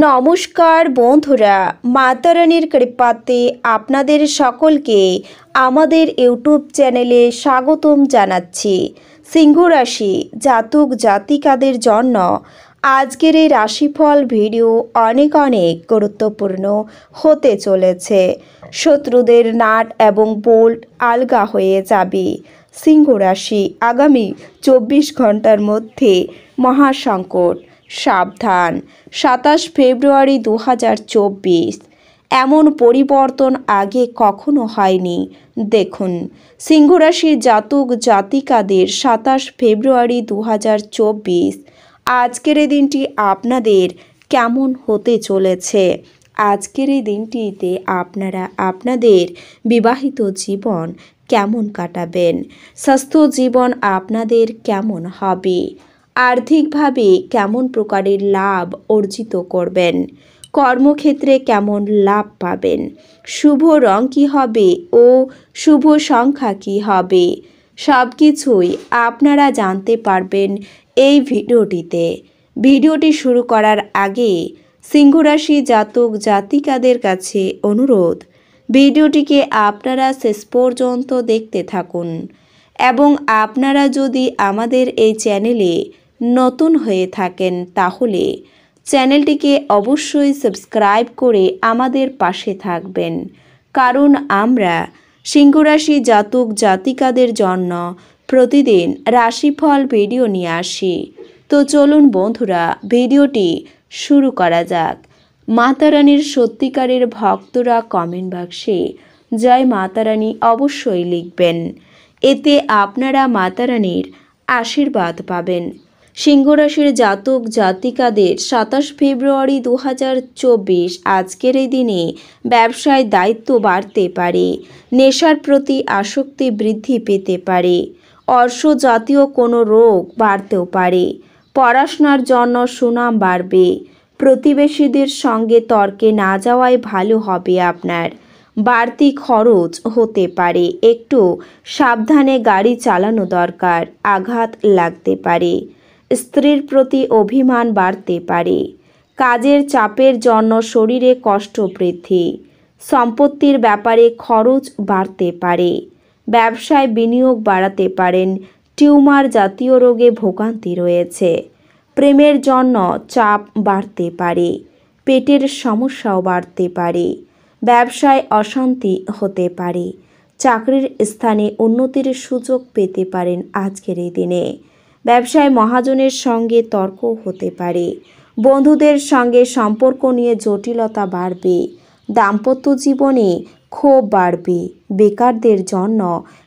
নমস্কার বন্ধুরা, মাতা রানীর কৃপাতে আপনাদের সকলকে আমাদের ইউটিউব চ্যানেলে স্বাগতম জানাচ্ছি। সিংহ রাশি জাতক জাতিকাদের জন্য আজকের এই রাশিফল ভিডিও অনেক গুরুত্বপূর্ণ হতে চলেছে। শত্রুদের নাট এবং বোল্ট আলগা হয়ে যাবে। সিংহ রাশি আগামী 24 ঘন্টার মধ্যে মহাসংকট, সাবধান। 27 ফেব্রুয়ারি 2024 এমন পরিবর্তন আগে কখনো হয়নি। দেখুন, সিংহ রাশির জাতক জাতিকাদের 27 ফেব্রুয়ারি 2024 আজকের এই দিনটি আপনাদের কেমন হতে চলেছে। আজকের এই দিনটিতে আপনারা আপনাদের বিবাহিত জীবন কেমন কাটাবেন, স্বাস্থ্য জীবন আপনাদের কেমন হবে, আর্থিকভাবে কেমন প্রকারের লাভ অর্জিত করবেন, কর্মক্ষেত্রে কেমন লাভ পাবেন, শুভ রং কী হবে ও শুভ সংখ্যা কী হবে, সব কিছুই আপনারা জানতে পারবেন এই ভিডিওটিতে। ভিডিওটি শুরু করার আগে সিংহ রাশি জাতক জাতিকাদের কাছে অনুরোধ, ভিডিওটিকে আপনারা শেষ পর্যন্ত দেখতে থাকুন এবং আপনারা যদি আমাদের এই চ্যানেলে নতুন হয়ে থাকেন তাহলে চ্যানেলটিকে অবশ্যই সাবস্ক্রাইব করে আমাদের পাশে থাকবেন, কারণ আমরা সিংহ রাশি জাতক জাতিকাদের জন্য প্রতিদিন রাশিফল ভিডিও নিয়ে আসি। তো চলুন বন্ধুরা, ভিডিওটি শুরু করা যাক। মাতা রানীর সত্যিকারের ভক্তরা কমেন্ট বাক্সে জয় মাতা রানী অবশ্যই লিখবেন, এতে আপনারা মাতা রানীর আশীর্বাদ পাবেন। সিংহ রাশির জাতক জাতিকাদের 27 ফেব্রুয়ারি 2024 আজকের এই দিনে ব্যবসায় দায়িত্ব বাড়তে পারে, নেশার প্রতি আসক্তি বৃদ্ধি পেতে পারে, অর্শ জাতীয় কোনো রোগ বাড়তেও পারে, পড়াশোনার জন্য সুনাম বাড়বে, প্রতিবেশীদের সঙ্গে তর্কে না যাওয়াই ভালো হবে আপনার, বাড়তি খরচ হতে পারে, একটু সাবধানে গাড়ি চালানো দরকার, আঘাত লাগতে পারে, স্ত্রীর প্রতি অভিমান বাড়তে পারে, কাজের চাপের জন্য শরীরে কষ্ট বৃদ্ধি, সম্পত্তির ব্যাপারে খরচ বাড়তে পারে, ব্যবসায় বিনিয়োগ বাড়াতে পারেন, টিউমার জাতীয় রোগে ভোগান্তি রয়েছে, প্রেমের জন্য চাপ বাড়তে পারে, পেটের সমস্যাও বাড়তে পারে, ব্যবসায় অশান্তি হতে পারে, চাকরির স্থানে উন্নতির সুযোগ পেতে পারেন আজকের এই দিনে, ব্যবসায় মহাজনের সঙ্গে তর্ক হতে পারে, বন্ধুদের সঙ্গে সম্পর্ক নিয়ে জটিলতা বাড়বে, দাম্পত্য জীবনে ক্ষোভ বাড়বে, বেকারদের জন্য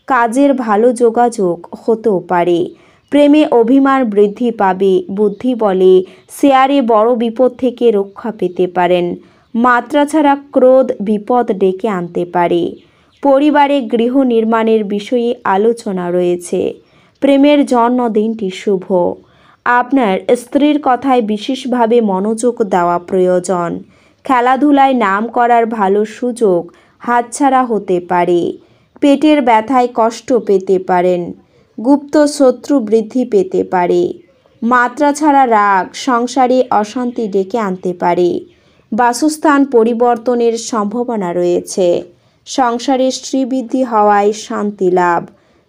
কাজের ভালো যোগাযোগ হতেও পারে, প্রেমে অভিমান বৃদ্ধি পাবে, বুদ্ধি বলে শেয়ারে বড় বিপদ থেকে রক্ষা পেতে পারেন, মাত্রা ছাড়া ক্রোধ বিপদ ডেকে আনতে পারে, পরিবারে গৃহ নির্মাণের বিষয়ে আলোচনা রয়েছে, প্রেমের জন্য দিনটি শুভ, আপনার স্ত্রীর কথায় বিশেষভাবে মনোযোগ দেওয়া প্রয়োজন, খেলাধুলায় নাম করার ভালো সুযোগ হাতছাড়া হতে পারে, পেটের ব্যথায় কষ্ট পেতে পারেন, গুপ্ত শত্রু বৃদ্ধি পেতে পারে, মাত্রা ছাড়া রাগ সংসারে অশান্তি ডেকে আনতে পারে, বাসস্থান পরিবর্তনের সম্ভাবনা রয়েছে, সংসারে শ্রীবৃদ্ধি হওয়ায় শান্তি লাভ,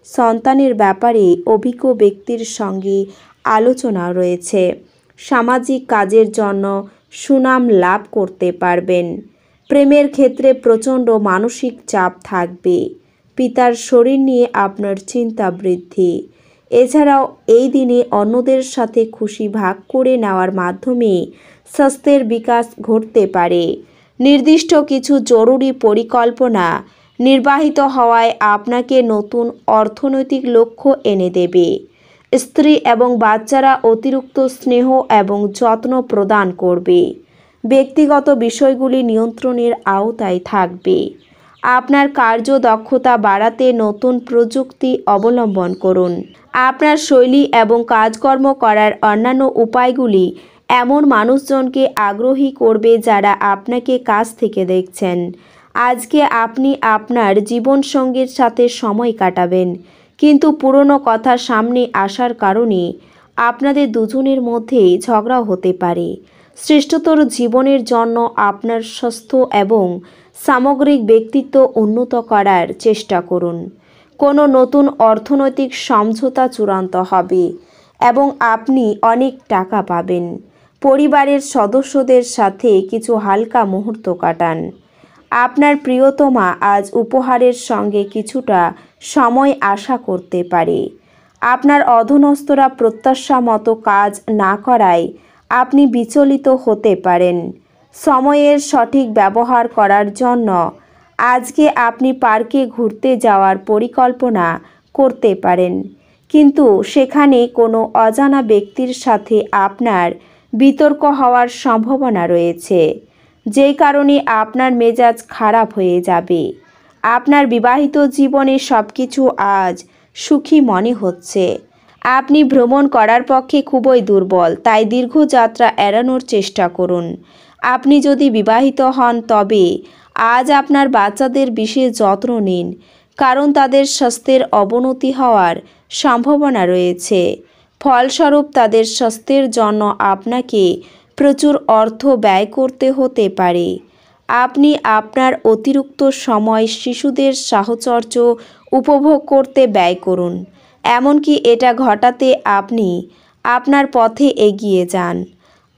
সন্তানের ব্যাপারে অভিজ্ঞ ব্যক্তির সঙ্গে আলোচনা রয়েছে, সামাজিক কাজের জন্য সুনাম লাভ করতে পারবেন, প্রেমের ক্ষেত্রে প্রচণ্ড মানসিক চাপ থাকবে, পিতার শরীর নিয়ে আপনার চিন্তা বৃদ্ধি, এছাড়াও এই দিনে অন্যদের সাথে খুশি ভাগ করে নেওয়ার মাধ্যমে স্বাস্থ্যের বিকাশ ঘটতে পারে, নির্দিষ্ট কিছু জরুরি পরিকল্পনা নির্বাহিত হওয়ায় আপনাকে নতুন অর্থনৈতিক লক্ষ্য এনে দেবে, স্ত্রী এবং বাচ্চারা অতিরিক্ত স্নেহ এবং যত্ন প্রদান করবে, ব্যক্তিগত বিষয়গুলি নিয়ন্ত্রণের আওতায় থাকবে, আপনার কার্যদক্ষতা বাড়াতে নতুন প্রযুক্তি অবলম্বন করুন, আপনার শৈলী এবং কাজকর্ম করার অন্যান্য উপায়গুলি এমন মানুষজনকে আগ্রহী করবে যারা আপনাকে কাছ থেকে দেখছেন। আজকে আপনি আপনার জীবনসঙ্গীর সাথে সময় কাটাবেন, কিন্তু পুরনো কথা সামনে আসার কারণে আপনাদের দুজনের মধ্যেই ঝগড়া হতে পারে। শ্রেষ্ঠতর জীবনের জন্য আপনার স্বাস্থ্য এবং সামগ্রিক ব্যক্তিত্ব উন্নত করার চেষ্টা করুন। কোনো নতুন অর্থনৈতিক সমঝোতা চূড়ান্ত হবে এবং আপনি অনেক টাকা পাবেন। পরিবারের সদস্যদের সাথে কিছু হালকা মুহূর্ত কাটান। আপনার প্রিয়তমা আজ উপহারের সঙ্গে কিছুটা সময় আশা করতে পারে। আপনার অধীনস্থরা প্রত্যাশা মতো কাজ না করায় আপনি বিচলিত হতে পারেন। সময়ের সঠিক ব্যবহার করার জন্য আজকে আপনি পার্কে ঘুরতে যাওয়ার পরিকল্পনা করতে পারেন, কিন্তু সেখানে কোনো অজানা ব্যক্তির সাথে আপনার বিতর্ক হওয়ার সম্ভাবনা রয়েছে, যেই কারণে আপনার মেজাজ খারাপ হয়ে যাবে। আপনার বিবাহিত জীবনে সব কিছু আজ সুখী মনে হচ্ছে। আপনি ভ্রমণ করার পক্ষে খুবই দুর্বল, তাই দীর্ঘ যাত্রা এড়ানোর চেষ্টা করুন। আপনি যদি বিবাহিত হন তবে আজ আপনার বাচ্চাদের বিশেষ যত্ন নিন, কারণ তাদের স্বাস্থ্যের অবনতি হওয়ার সম্ভাবনা রয়েছে। ফলস্বরূপ তাদের স্বাস্থ্যের জন্য আপনাকে প্রচুর অর্থ ব্যয় করতে হতে পারে। আপনি আপনার অতিরিক্ত সময় শিশুদের সাহচর্য উপভোগ করতে ব্যয় করুন, এমনকি এটা ঘটাতে আপনি আপনার পথে এগিয়ে যান।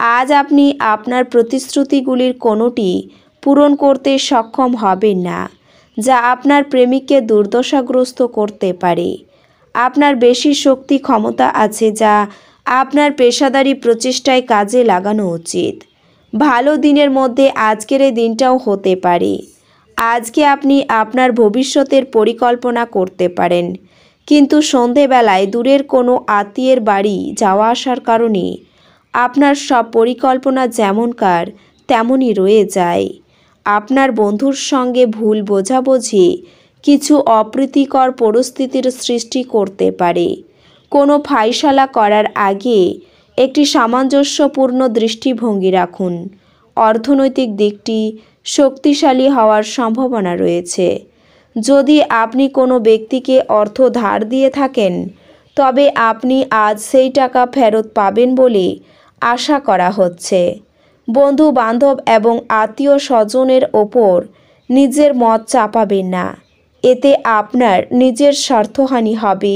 আজ আপনি আপনার প্রতিশ্রুতিগুলির কোনোটি পূরণ করতে সক্ষম হবেন না, যা আপনার প্রেমিককে দুর্দশাগ্রস্ত করতে পারে। আপনার বেশি শক্তি ক্ষমতা আছে, যা আপনার পেশাদারি প্রচেষ্টায় কাজে লাগানো উচিত। ভালো দিনের মধ্যে আজকের এই দিনটাও হতে পারে। আজকে আপনি আপনার ভবিষ্যতের পরিকল্পনা করতে পারেন, কিন্তু সন্ধেবেলায় দূরের কোনো আত্মীয়ের বাড়ি যাওয়া আসার কারণে আপনার সব পরিকল্পনা যেমনকার তেমনই রয়ে যায়। আপনার বন্ধুর সঙ্গে ভুল বোঝাবুঝি কিছু অপ্রীতিকর পরিস্থিতির সৃষ্টি করতে পারে। কোনো ফাইসালা করার আগে একটি সামঞ্জস্যপূর্ণ দৃষ্টিভঙ্গি রাখুন। অর্থনৈতিক দিকটি শক্তিশালী হওয়ার সম্ভাবনা রয়েছে। যদি আপনি কোনো ব্যক্তিকে অর্থ ধার দিয়ে থাকেন, তবে আপনি আজ সেই টাকা ফেরত পাবেন বলে আশা করা হচ্ছে। বন্ধু বান্ধব এবং আত্মীয় স্বজনের ওপর নিজের মত চাপাবেন না, এতে আপনার নিজের স্বার্থহানি হবে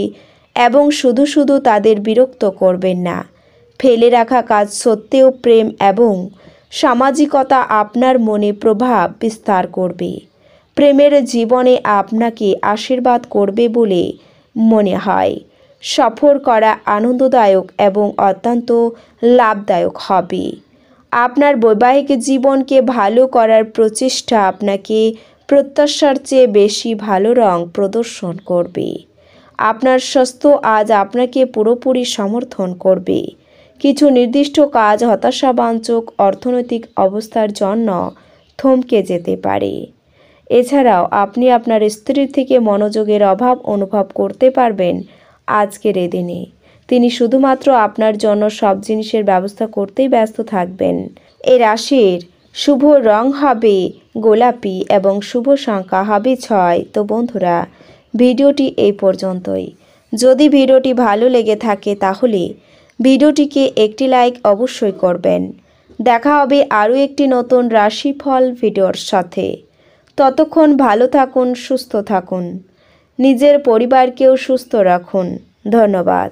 এবং শুধু শুধু তাদের বিরক্ত করবেন না। ফেলে রাখা কাজ সত্ত্বেও প্রেম এবং সামাজিকতা আপনার মনে প্রভাব বিস্তার করবে। প্রেমের জীবনে আপনাকে আশীর্বাদ করবে বলে মনে হয়। সফর করা আনন্দদায়ক এবং অত্যন্ত লাভদায়ক হবে। আপনার বৈবাহিক জীবনকে ভালো করার প্রচেষ্টা আপনাকে প্রত্যাশার চেয়ে বেশি ভালো রং প্রদর্শন করবে। আপনার স্বাস্থ্য আজ আপনাকে পুরোপুরি সমর্থন করবে। কিছু নির্দিষ্ট কাজ হতাশাবাঞ্চক অর্থনৈতিক অবস্থার জন্য থমকে যেতে পারে। এছাড়াও আপনি আপনার স্ত্রীর থেকে মনোযোগের অভাব অনুভব করতে পারবেন আজকের এই দিনে। তিনি শুধুমাত্র আপনার জন্য সব জিনিসের ব্যবস্থা করতেই ব্যস্ত থাকবেন। এই রাশির শুভ রং হবে গোলাপি এবং শুভ সংখ্যা হবে 6। তো বন্ধুরা, ভিডিওটি এই পর্যন্তই। যদি ভিডিওটি ভালো লেগে থাকে তাহলে ভিডিওটিকে একটি লাইক অবশ্যই করবেন। দেখা হবে আরও একটি নতুন রাশিফল ভিডিওর সাথে। ততক্ষণ ভালো থাকুন, সুস্থ থাকুন, নিজের পরিবারকেও সুস্থ রাখুন। ধন্যবাদ।